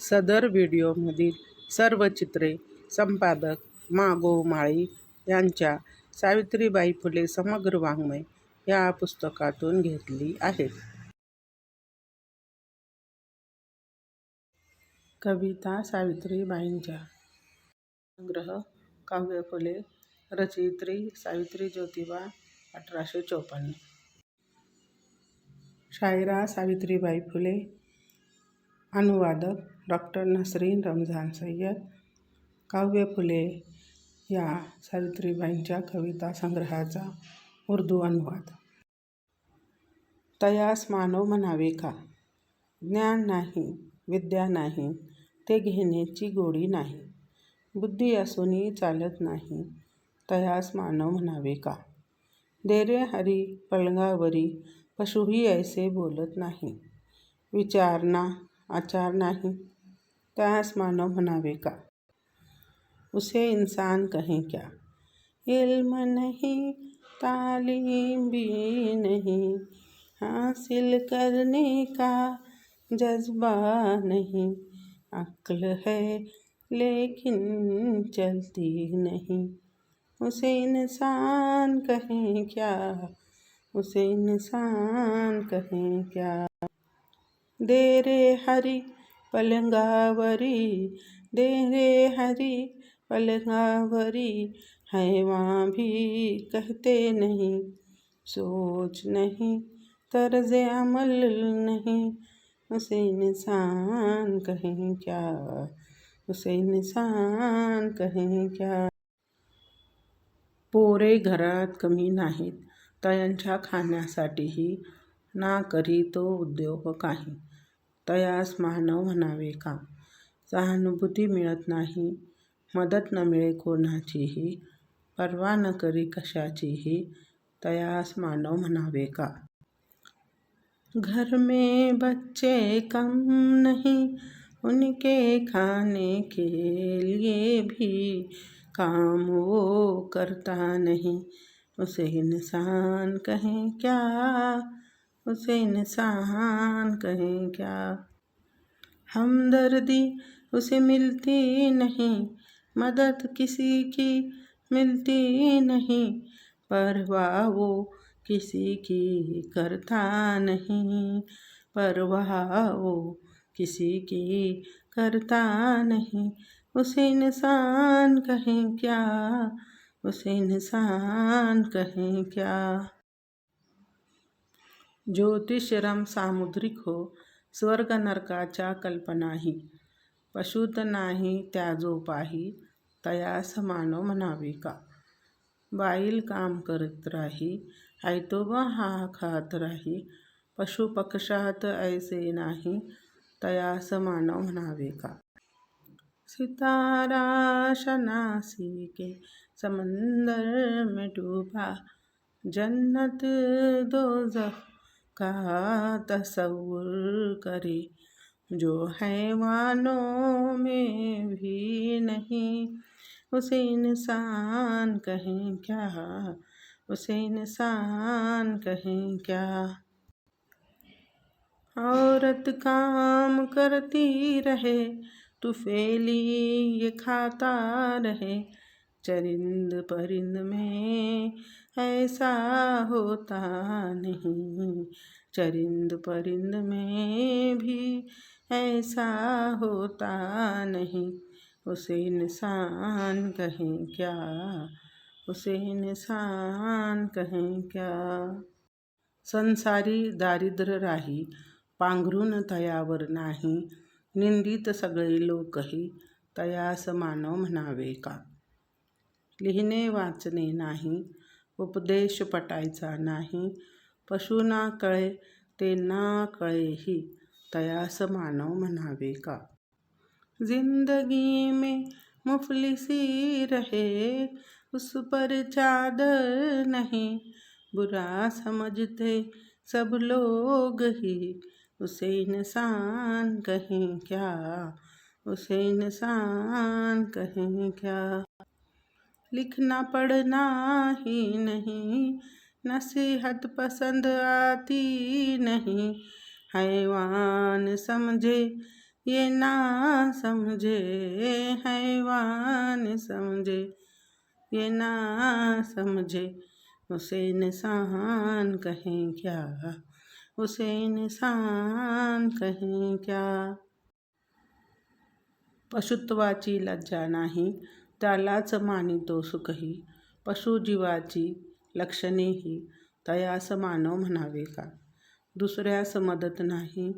सदर व्हिडिओमधील सर्व चित्रे संपादक मा. गो. माळी यांच्या सावित्रीबाई फुले समग्र वाङ्मय या पुस्तकातून घेतली आहेत. कविता सावित्रीबाईंच्या संग्रह काव्य फुले. रचयित्री सावित्री ज्योतिबा 1854. शायरा सावित्रीबाई फुले. अनुवादक डॉ. नसरीन रमजान सय्यद. काव्य फुले या सावित्रीबाईंच्या कविता संग्रहाचा उर्दू अनुवाद. तयास मानव म्हणावे का? ज्ञान नाही, विद्या नाही, ते घेण्याची गोडी नाही. बुद्धी असूनही चालत नाही, तयास मानव म्हणावे का? दे रे हरी पलंगावरी पशुही ऐसे बोलत नाही. विचार ना आचार नाही, त्यास मानव म्हणावे का? उसे इंसान कहें क्या? इल्म नहीं, तालीम भी नहीं, हासिल करने का जज्बा नहीं. अक्ल है लेकिन चलती नहीं, उसे इंसान कहें क्या? उसे इंसान कहें क्या? दे रे हरी पलंगावरी, दे रे हरी पलंगावरी, हैवान भी कहते नहीं. सोच नहीं, तर्ज़े अमल नहीं, उसे इंसान कहें क्या? उसे इंसान कहें क्या? पोरे घरात कमी नाहीत, तयांच्या खाण्यासाठीही ना करी तो उद्योग काही. तयास मानव म्हणावे का? सहानुभूती मिळत नाही, मदत न मिळे कोणाचीही, पर्वा न करी कशाचीही, तयास मानव म्हणावे का? घर में बच्चे कम नहीं, उनके खाने के लिए भी काम वो करता नहीं. उसे इंसान कहें क्या? उसे इंसान कहें क्या? हमदर्दी उसे मिलती नहीं, मदद किसी की मिलती नहीं, परवाह वो किसी की करता नहीं. परवाह वो किसी की करता नहीं, उसे इंसान कहें क्या? उसे इंसान कहें क्या? ज्योतिषरम सामुद्रिक हो, स्वर्ग नरकाच्या कल्पनाही. पशुत नाही त्या जो पाही, तयास मानव म्हणावे का? बाईल काम करत राही, ऐतोबा हा खात राही, पशु पक्षात ऐसे नाही, तयास मानव म्हणावे का? सितारा शनासी के समंदर में डूबा, जन्नत दोज़ख का तसव्वुर करे, जो हैवानों में भी नहीं, उसे इंसान कहें क्या? उसे इंसान कहें क्या? औरत काम करती रहे, तुफैली ये खाता रहे, चरिंद परिंद में ऐसा होता नहीं. चरिंद परिंद में भी ऐसा होता नहीं, उसे इंसान कहें क्या? उसे इंसान कहें क्या? संसारी दारिद्र्य राही, पांघरून तयावर नाही, निंदित सगळे लोकही, तयास मानव म्हणावे का? लिहिणे वाचणे नाही, उपदेश पटायचा नाही, पशूंना कळे ते ना कळेही, तयास मानव म्हणावे का? जिंदगी में मुफलिसी रहे, उस पर चादर नहीं, बुरा समझते सब लोग ही, उसे इंसान कहें क्या? उसे इंसान कहें क्या? लिखना पढ़ना ही नहीं, नसीहत पसंद आती नहीं, हैवान समझे ये ना समझे हैवान समझे, ये ना समझे उसे इंसान कहें क्या, उसे इंसान कहें क्या। पशुत्वाची लज्जा नाही त्यालाच मानितो सुखही, पशुजीवाची लक्षणेही तयास मानव म्हणावे का। दुसऱ्यास मदत नाही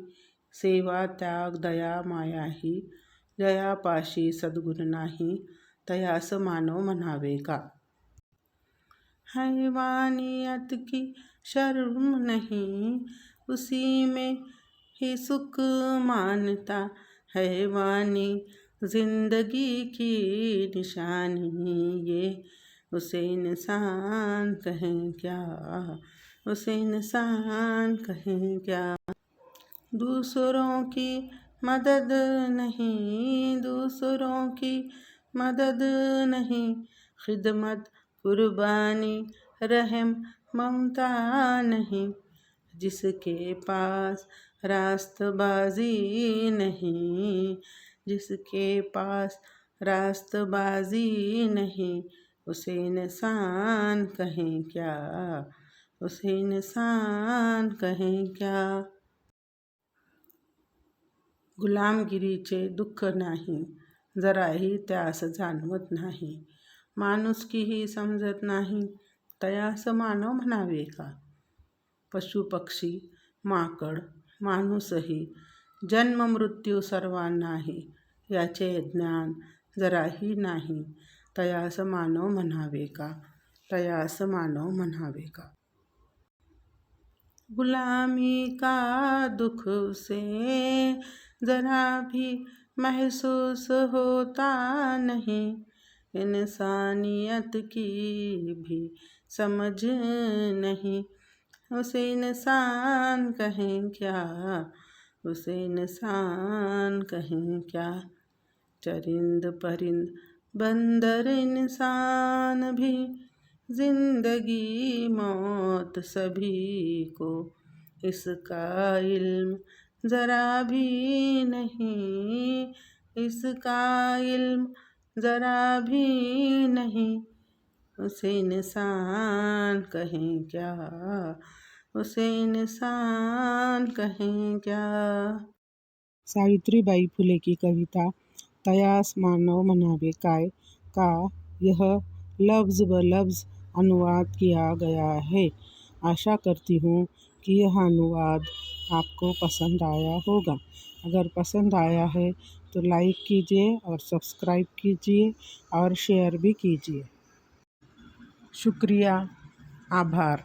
सेवा त्याग दया माया ही, जयापाशी सद्गुण नाही तयास मानव म्हणावे का। हैवानियत की शर्म नहीं उसी में ही सुख मानता, हैवानी जिंदगी की निशानी ये, उसे इंसान कहें क्या, उसे इंसान कहें क्या। दूसरों की मदद नहीं, दूसरों की मदद नहीं, खिदमत कुर्बानी रहम ममता नहीं, जिसके पास रास्तबाजी नहीं, जिसके पास रास्तबाजी नहीं, उसे इंसान कहें क्या, उसे इंसान कहें क्या। गुलामगिरीचे दुःख नाही जराही त्यास जाणवत नाही, माणुसकीही समजत नाही तयास मानव म्हणावे का। पशुपक्षी माकड माणूसही जन्म मृत्यू सर्वांनाही, याचे ज्ञान जराही नाही तयास मानव म्हणावे का, तयास मानव म्हणावे का। गुलामी का दुख उसे जरा भी महसूस होता नहीं, इंसानियत की भी समझ नहीं, उसे इंसान कहें क्या, उसे इंसान कहें क्या। चरिंद परिंद बंदर इंसान भी जिंदगी मौत सभी को, इसका इल्म जरा भी नहीं, इसका इल्म जरा भी नहीं, उसे इंसान कहें क्या, उसे इंसान कहें क्या। सावित्रीबाई फुले की कविता तयास मानव मनावे काय का, यह लफ्ज़ ब लफ्ज़ अनुवाद किया गया है। आशा करती हूँ कि यह अनुवाद आपको पसंद आया होगा। अगर पसंद आया है तो लाइक कीजिए और सब्सक्राइब कीजिए और शेयर भी कीजिए। शुक्रिया, आभार।